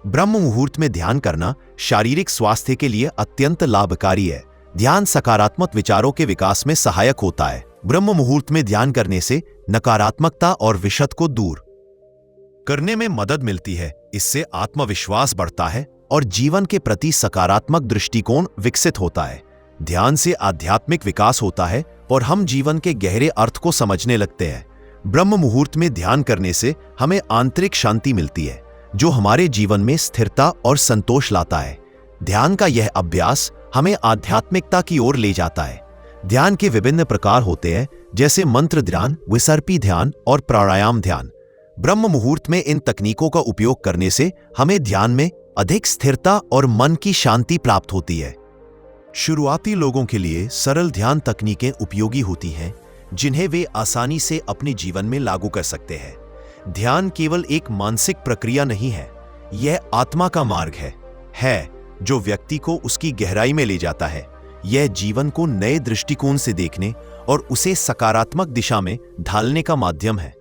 ब्रह्म मुहूर्त में ध्यान करना शारीरिक स्वास्थ्य के लिए अत्यंत लाभकारी है। ध्यान सकारात्मक विचारों के विकास में सहायक होता है। ब्रह्म मुहूर्त में ध्यान करने से नकारात्मकता और विषाद को दूर करने में मदद मिलती है। इससे आत्मविश्वास बढ़ता है और जीवन के प्रति सकारात्मक दृष्टिकोण विकसित होता है। ध्यान से आध्यात्मिक विकास होता है और हम जीवन के गहरे अर्थ को समझने लगते हैं। ब्रह्म मुहूर्त में ध्यान करने से हमें आंतरिक शांति मिलती है, जो हमारे जीवन में स्थिरता और संतोष लाता है। ध्यान का यह अभ्यास हमें आध्यात्मिकता की ओर ले जाता है। ध्यान के विभिन्न प्रकार होते हैं, जैसे मंत्र ध्यान, विसर्पी ध्यान और प्राणायाम ध्यान। ब्रह्म मुहूर्त में इन तकनीकों का उपयोग करने से हमें ध्यान में अधिक स्थिरता और मन की शांति प्राप्त होती है। शुरुआती लोगों के लिए सरल ध्यान तकनीकें उपयोगी होती हैं, जिन्हें वे आसानी से अपने जीवन में लागू कर सकते हैं। ध्यान केवल एक मानसिक प्रक्रिया नहीं है, यह आत्मा का मार्ग है जो व्यक्ति को उसकी गहराई में ले जाता है। यह जीवन को नए दृष्टिकोण से देखने और उसे सकारात्मक दिशा में ढालने का माध्यम है।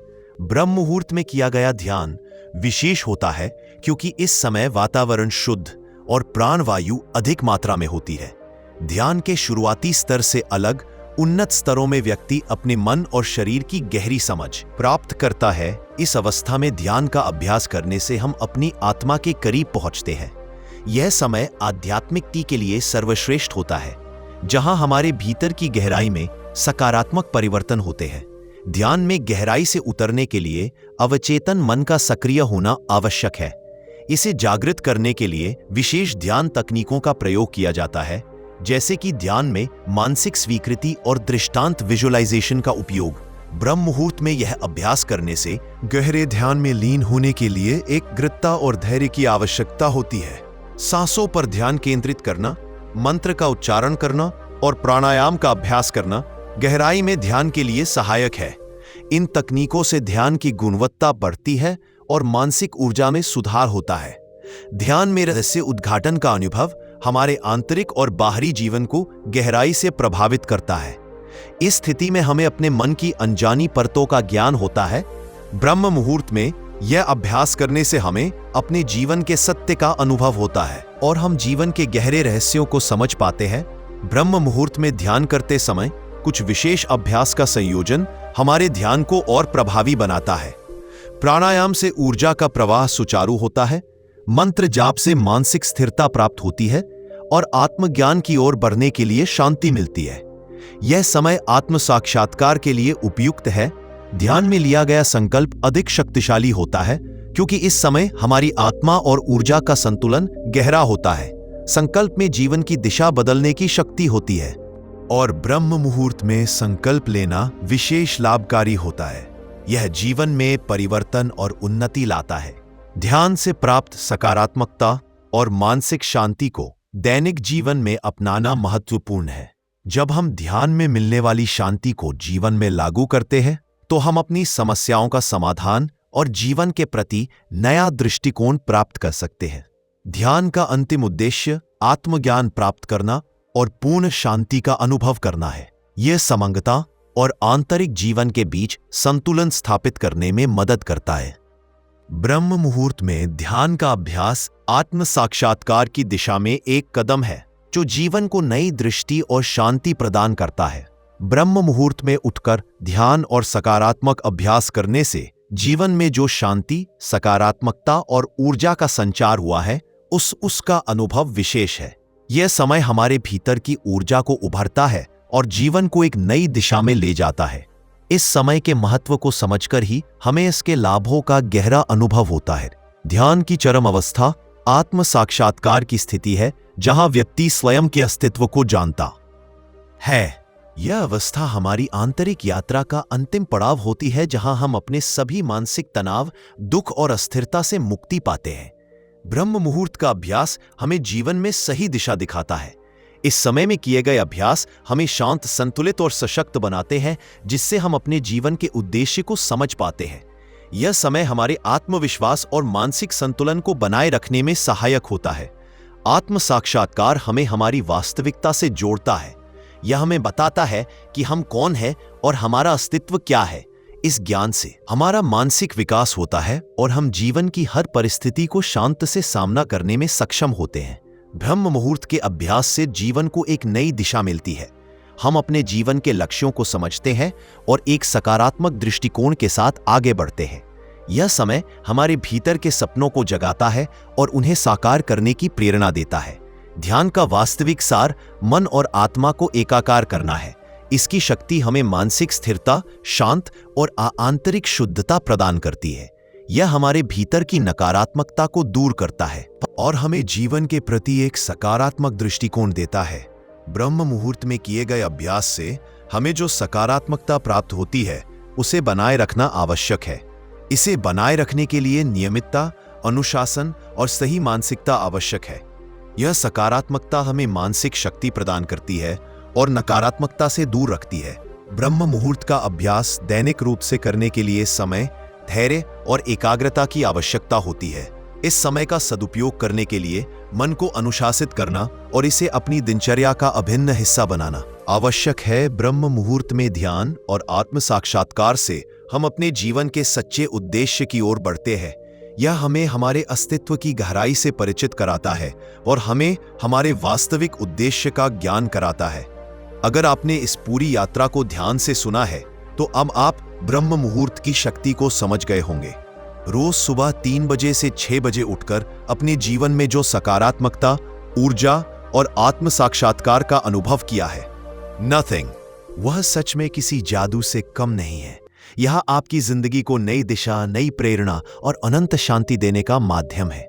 ब्रह्म मुहूर्त में किया गया ध्यान विशेष होता है क्योंकि इस समय वातावरण शुद्ध और प्राणवायु अधिक मात्रा में होती है। ध्यान के शुरुआती स्तर से अलग उन्नत स्तरों में व्यक्ति अपने मन और शरीर की गहरी समझ प्राप्त करता है। इस अवस्था में ध्यान का अभ्यास करने से हम अपनी आत्मा के करीब पहुंचते हैं। यह समय आध्यात्मिकता के लिए सर्वश्रेष्ठ होता है, जहां हमारे भीतर की गहराई में सकारात्मक परिवर्तन होते हैं। ध्यान में गहराई से उतरने के लिए अवचेतन मन का सक्रिय होना आवश्यक है। इसे जागृत करने के लिए विशेष ध्यान तकनीकों का प्रयोग किया जाता है, जैसे कि ध्यान में मानसिक स्वीकृति और दृष्टांत विजुअलाइजेशन का उपयोग। ब्रह्म मुहूर्त में यह अभ्यास करने से गहरे ध्यान में लीन होने के लिए एकाग्रता और धैर्य की आवश्यकता होती है। सांसों पर ध्यान केंद्रित करना, मंत्र का उच्चारण करना और प्राणायाम का अभ्यास करना गहराई में ध्यान के लिए सहायक है। इन तकनीकों से ध्यान की गुणवत्ता बढ़ती है और मानसिक ऊर्जा में सुधार होता है। ध्यान में रहस्य उद्घाटन का अनुभव हमारे आंतरिक और बाहरी जीवन को गहराई से प्रभावित करता है। इस स्थिति में हमें अपने मन की अनजानी परतों का ज्ञान होता है। ब्रह्म मुहूर्त में यह अभ्यास करने से हमें अपने जीवन के सत्य का अनुभव होता है और हम जीवन के गहरे रहस्यों को समझ पाते हैं। ब्रह्म मुहूर्त में ध्यान करते समय कुछ विशेष अभ्यास का संयोजन हमारे ध्यान को और प्रभावी बनाता है। प्राणायाम से ऊर्जा का प्रवाह सुचारू होता है, मंत्र जाप से मानसिक स्थिरता प्राप्त होती है और आत्मज्ञान की ओर बढ़ने के लिए शांति मिलती है। यह समय आत्म साक्षात्कार के लिए उपयुक्त है। ध्यान में लिया गया संकल्प अधिक शक्तिशाली होता है क्योंकि इस समय हमारी आत्मा और ऊर्जा का संतुलन गहरा होता है। संकल्प में जीवन की दिशा बदलने की शक्ति होती है और ब्रह्म मुहूर्त में संकल्प लेना विशेष लाभकारी होता है। यह जीवन में परिवर्तन और उन्नति लाता है। ध्यान से प्राप्त सकारात्मकता और मानसिक शांति को दैनिक जीवन में अपनाना महत्वपूर्ण है। जब हम ध्यान में मिलने वाली शांति को जीवन में लागू करते हैं तो हम अपनी समस्याओं का समाधान और जीवन के प्रति नया दृष्टिकोण प्राप्त कर सकते हैं। ध्यान का अंतिम उद्देश्य आत्मज्ञान प्राप्त करना और पूर्ण शांति का अनुभव करना है। यह समंगता और आंतरिक जीवन के बीच संतुलन स्थापित करने में मदद करता है। ब्रह्म मुहूर्त में ध्यान का अभ्यास आत्म साक्षात्कार की दिशा में एक कदम है जो जीवन को नई दृष्टि और शांति प्रदान करता है। ब्रह्म मुहूर्त में उठकर ध्यान और सकारात्मक अभ्यास करने से जीवन में जो शांति, सकारात्मकता और ऊर्जा का संचार हुआ है उसका अनुभव विशेष है। यह समय हमारे भीतर की ऊर्जा को उभरता है और जीवन को एक नई दिशा में ले जाता है। इस समय के महत्व को समझकर ही हमें इसके लाभों का गहरा अनुभव होता है। ध्यान की चरम अवस्था आत्म साक्षात्कार की स्थिति है जहां व्यक्ति स्वयं के अस्तित्व को जानता है। यह अवस्था हमारी आंतरिक यात्रा का अंतिम पड़ाव होती है जहां हम अपने सभी मानसिक तनाव, दुख और अस्थिरता से मुक्ति पाते हैं। ब्रह्म मुहूर्त का अभ्यास हमें जीवन में सही दिशा दिखाता है। इस समय में किए गए अभ्यास हमें शांत, संतुलित और सशक्त बनाते हैं जिससे हम अपने जीवन के उद्देश्य को समझ पाते हैं। यह समय हमारे आत्मविश्वास और मानसिक संतुलन को बनाए रखने में सहायक होता है। आत्म साक्षात्कार हमें हमारी वास्तविकता से जोड़ता है। यह हमें बताता है कि हम कौन हैं और हमारा अस्तित्व क्या है। इस ज्ञान से हमारा मानसिक विकास होता है और हम जीवन की हर परिस्थिति को शांत से सामना करने में सक्षम होते हैं। ब्रह्म मुहूर्त के अभ्यास से जीवन को एक नई दिशा मिलती है। हम अपने जीवन के लक्ष्यों को समझते हैं और एक सकारात्मक दृष्टिकोण के साथ आगे बढ़ते हैं। यह समय हमारे भीतर के सपनों को जगाता है और उन्हें साकार करने की प्रेरणा देता है। ध्यान का वास्तविक सार मन और आत्मा को एकाकार करना है। इसकी शक्ति हमें मानसिक स्थिरता, शांत और आंतरिक शुद्धता प्रदान करती है। यह हमारे भीतर की नकारात्मकता को दूर करता है और हमें जीवन के प्रति एक सकारात्मक दृष्टिकोण देता है। ब्रह्म मुहूर्त में किए गए अभ्यास से हमें जो सकारात्मकता प्राप्त होती है उसे बनाए रखना आवश्यक है। इसे बनाए रखने के लिए नियमितता, अनुशासन और सही मानसिकता आवश्यक है। यह सकारात्मकता हमें मानसिक शक्ति प्रदान करती है और नकारात्मकता से दूर रखती है। ब्रह्म मुहूर्त का अभ्यास दैनिक रूप से करने के लिए समय, धैर्य और एकाग्रता की आवश्यकता होती है। इस समय का सदुपयोग करने के लिए मन को अनुशासित करना और इसे अपनी दिनचर्या का अभिन्न हिस्सा बनाना आवश्यक है। ब्रह्म मुहूर्त में ध्यान और आत्म साक्षात्कार से हम अपने जीवन के सच्चे उद्देश्य की ओर बढ़ते हैं। यह हमें हमारे अस्तित्व की गहराई से परिचित कराता है और हमें हमारे वास्तविक उद्देश्य का ज्ञान कराता है। अगर आपने इस पूरी यात्रा को ध्यान से सुना है तो अब आप ब्रह्म मुहूर्त की शक्ति को समझ गए होंगे। रोज सुबह 3 बजे से 6 बजे उठकर अपने जीवन में जो सकारात्मकता, ऊर्जा और आत्म साक्षात्कार का अनुभव किया है, नथिंग, वह सच में किसी जादू से कम नहीं है। यह आपकी जिंदगी को नई दिशा, नई प्रेरणा और अनंत शांति देने का माध्यम है।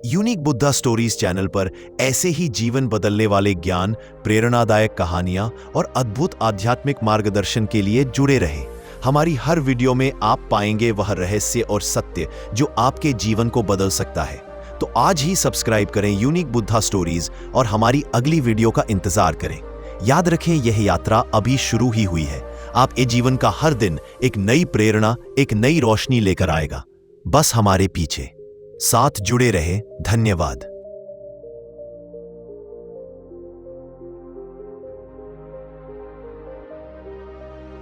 यूनिक बुद्धा स्टोरीज चैनल पर ऐसे ही जीवन बदलने वाले ज्ञान, प्रेरणादायक कहानियां और अद्भुत आध्यात्मिक मार्गदर्शन के लिए जुड़े रहें। हमारी हर वीडियो में आप पाएंगे वह रहस्य और सत्य जो आपके जीवन को बदल सकता है। तो आज ही सब्सक्राइब करें यूनिक बुद्धा स्टोरीज और हमारी अगली वीडियो का इंतजार करें। याद रखें, यह यात्रा अभी शुरू ही हुई है। आपके जीवन का हर दिन एक नई प्रेरणा, एक नई रोशनी लेकर आएगा। बस हमारे पीछे साथ जुड़े रहे। धन्यवाद।